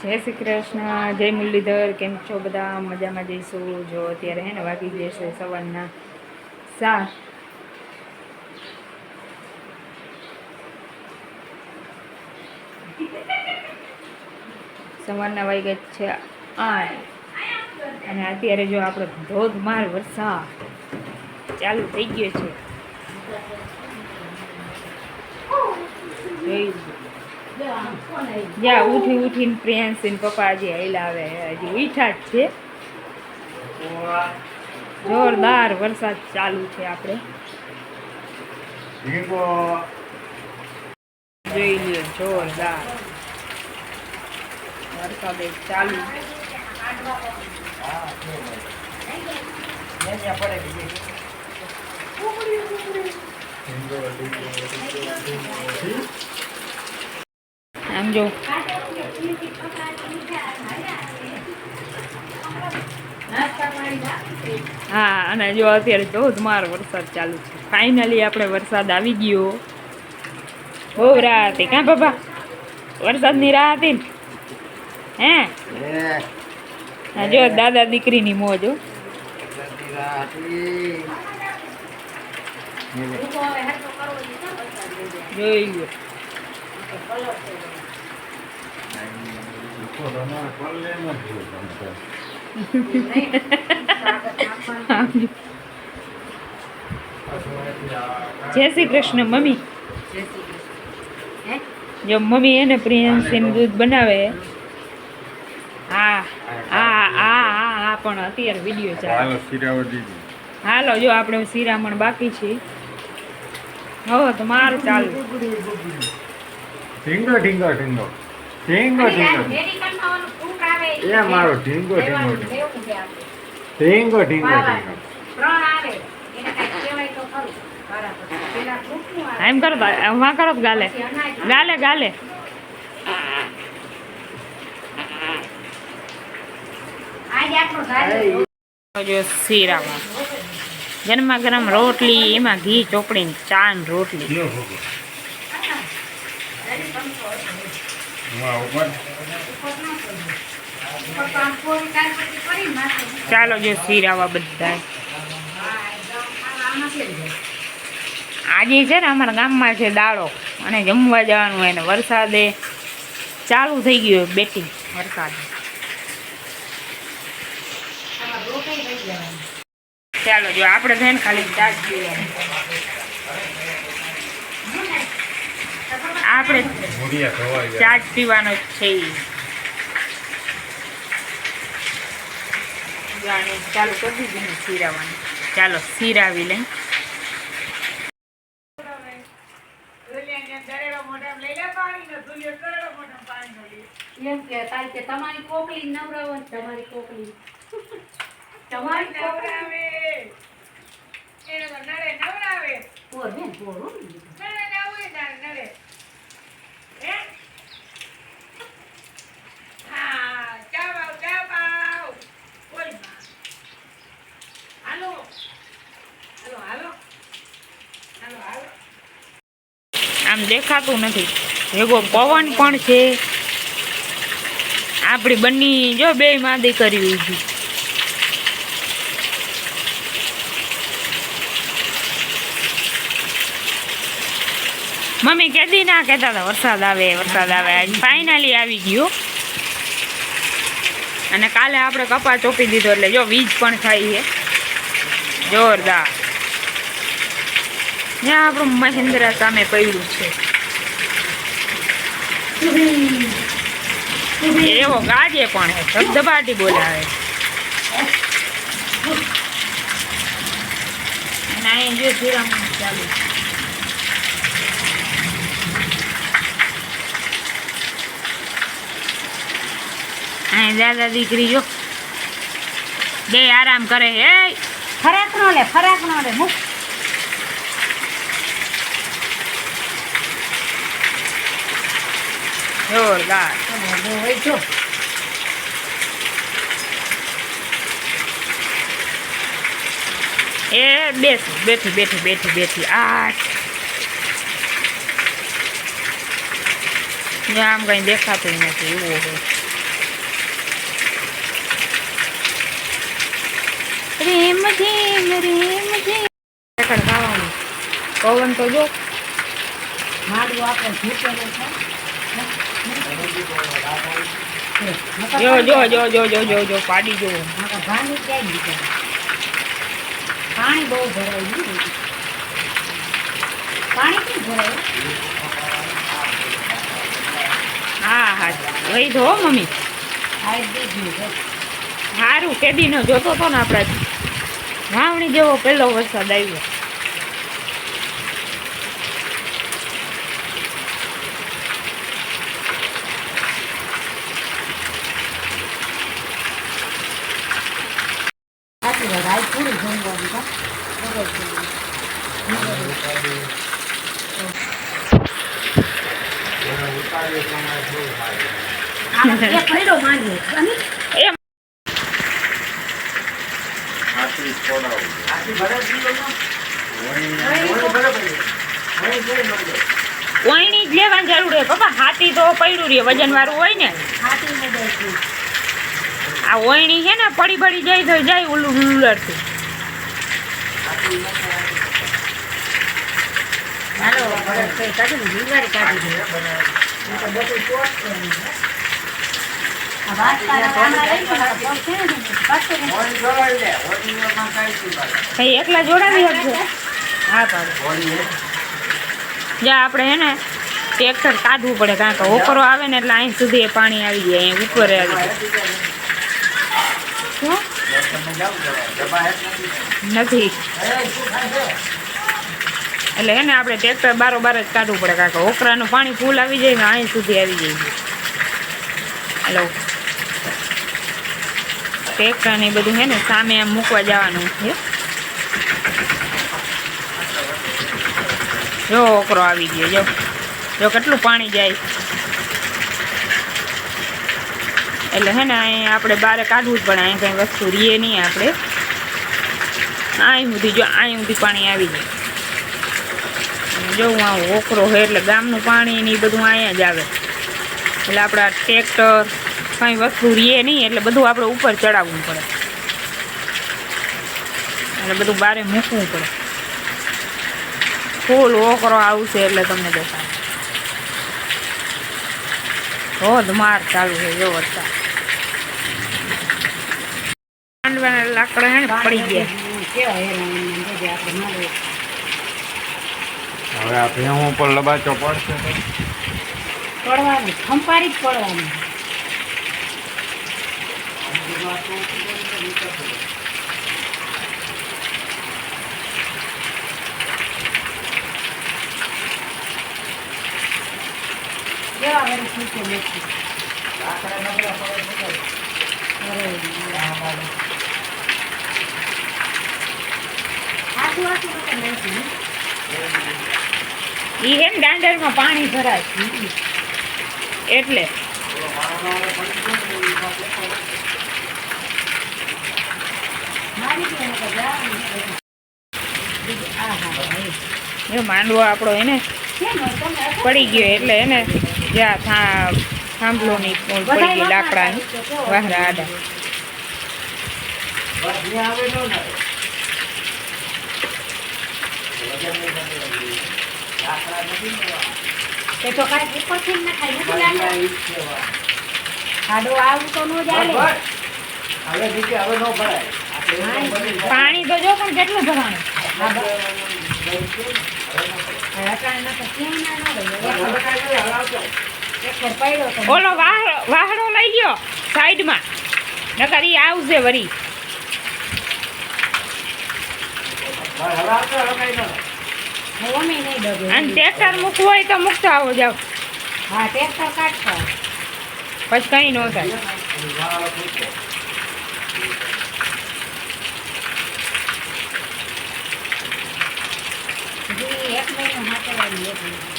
જય શ્રી કૃષ્ણ, જય મુરલીધર. કેમ છો બધા? મજામાં જઈશું. જો અત્યારે હે ને વાગી જશે સવારના 7. સવારના વાગ્યા છે 8 અને અત્યારે જો આપણે ધોધમાર વરસાદ ચાલુ થઈ ગયો છે. જ્યાં ઉઠીને પ્રિયાંશ પપ્પા હજી હેલા આવે, હજી ઉઠા જ છે. જોરદાર વરસાદ ચાલુ છે. આપણે જોઈ લ્યો, જોરદાર વરસાદ ચાલુ. આમ જો હા, અને જો અત્યારે ધોધમાર વરસાદ ચાલુ છે. ફાઇનલી આપણે વરસાદ આવી ગયો. બહુ રાહ હતી કાં બાબા? વરસાદની રાહ હતી ને? હે જો દાદા દીકરીની મોજ. જોઈ લો. જય શ્રી કૃષ્ણ મમ્મી. જો મમ્મી એને પ્રિયંશીનું દૂધ બનાવે. હા હા હા હા હા, પણ અત્યારે વિડીયો ચાલે. હાલો, જો આપણે શિરામણ બાકી છે. હવે તો મારું ચાલુ. ઢીંગો ઢીંગો ઢીંગો ઢીંગો ઢીંગો એ મારો ઢીંગો ઢીંગો ઢીંગો ઢીંગો ઢીંગો. એમ કરો, વાં કરો ગાલે ગાલે ગાલે. જો શીરામાં ગરમા ગરમ રોટલી, એમાં ઘી ચોપડીને ચા ને રોટલી. ચાલો જો શીરાવા બધા. આજે છે ને અમારા ગામમાં છે દાડો અને જમવા જવાનું હોય ને વરસાદે ચાલુ થઈ ગયો. બેટિંગ વરસાદ. ચાલો જો આપણે છે ને ખાલી ચા જ પીવાની. આપણે ચા જ પીવાનો જ છે. ચાલુ કરી દીધું ને શીરાવાનું. ચાલો શીરાવી લઈ. એમ કે તમારી કોકલી નવરાવો, તમારી કોકલી તમારી નવરાવે એને નડે નવરાવે ઓર બેન પોરો નડે નવે નડે હે હા ચાવ બોલ હાલો હાલો હાલો હાલો હાલો. આમ દેખાતું નથી. ભેગો પવન પણ છે. આપણી બંને જો બે માદી કરી છે. મમ્મી કેદી ના કહેતા હતા વરસાદ આવે વરસાદ આવે. ફાઇનલી આવી ગયો. અને કાલે આપણે કપા ચોપી દીધો એટલે જો વીજ પણ થાય છે જોરદાર. ત્યાં આપણું મહેન્દ્રા સામે પડ્યું છે. એવો ગાજે પણ હે, ધબધબાટી બોલાવે. અને અહીંયા જો શિરામણ ચાલુ. અહીં દાદા દીકરી જો બે આરામ કરે. હે ફરાક નો લે મૂક. જોરદાર. એ બેઠી આઠ. આમ કઈ દેખાતું નથી એવું હોય. રેમ ઝેમ ઠેકડ ખાવાનું પવન તો જો મારું આપણે ભૂતેલું છે જો જો જો જો જો જો જો પાડી જો નકર ભાંગી ક્યાંય દીધા પાણી બહુ ભરાય ગયું પાણી કેમ ભરાય હા હા વહી ધો મમ્મી આ દીધું છે સારું કેદીનો જોતો હતો ને આપણે વાવણી જેવો પહેલો વરસાદ આવ્યો સાચી વાત આજ થોડું જમવાનું કા બરોબર છે એક પડ્યો માંડવો અને એમ આટલી છોડાવું કોઈની જ લેવાની જરૂર છે પપ્પા હાથી તો પડ્યું રે વજન વાળું હોય ને ખાટીને બેસી આ ઓયણી છે ને પડી પડી જાય તો જાય ઉલું ઉલડતું હાલો બરફ કઈ કાઢી દિવાળી કાઢી દે તો બધું ચોટ છે આ વાત તારા કામમાં લઈ ગયો ને બહુ છે ને પાછો ને કઈ એકલા જોડાવી શકજો હા પાડો જ્યાં આપણે હે ને ટ્રેક્ટર કાઢવું પડે કારણ કે ઓકરો આવે ને એટલે અહીં સુધી એ પાણી આવી જાય અહીં ઉપર આવી જાય શું નથી એટલે હે ને આપણે ટ્રેક્ટર બારોબાર જ કાઢવું પડે કારણ કે ઓકરાનું પાણી ફૂલ આવી જાય ને અહીં સુધી આવી જાય હેલો ટ્રેક્ટર ને બધું હે ને સામે આમ મૂકવા જવાનું છે જો ઓકરો આવી ગયો જો જો કેટલું પાણી જાય એટલે હે ને અહીં આપણે બારે કાઢવું જ પડે અહીં કંઈ વસ્તુ રીએ નહીં આપણે અહીં સુધી જો અહીં સુધી પાણી આવી જાય જો હું આ ઓકરો હોય એટલે ગામનું પાણી ને એ બધું અહીંયા જ આવે એટલે આપણા ટ્રેક્ટર કંઈ વસ્તુ રીએ નહીં એટલે બધું આપણે ઉપર ચડાવવું પડે એટલે બધું બારે મૂકવું પડે ફૂલ ઓકરો આવશે એટલે તમને દેખાય ધોધમાર ચાલુ છે જો વરસાદ માંડવાના લાકડા હે ને પડી ગયા કેવા હેરાન જોજે આપણે મારે હવે આ ભેહું ઉપર લબાચો પડશે તો પડવાનું ખંપારી જ પડવાનું કેવા વળી સૂચે નથી આટલું આટલું તો નથી એ હે ને દાંડરમાં પાણી ભરાય એટલે મારી બેન તો જવાનું આ હા જો માંડવો આપણો એને કેમ તમે પડી ગયો એટલે એને જ્યાં થાંભલોની પડી ગઈ લાકડાની વાહરા આડા તે તો કાંઈ ઉપરથી જ નખાય નથી લાગે ખાડો આવું તો ન જ હાલે પાણી તો જો પણ કેટલું ભરાણું અટાણે તો કેમ ના એક પડ્યો તો ઓલો વાહડો લઈ ગયો સાઈડમાં નકર ઈ આવશે વરી અમે નહીં ડગે અને ટ્રેક્ટર મૂકવું હોય તો મૂકતા આવો જાવ હા ટ્રેક્ટર કાઢતા પછી કઈ ન થાય એક મહિનો હાથેવાની એક મહિનો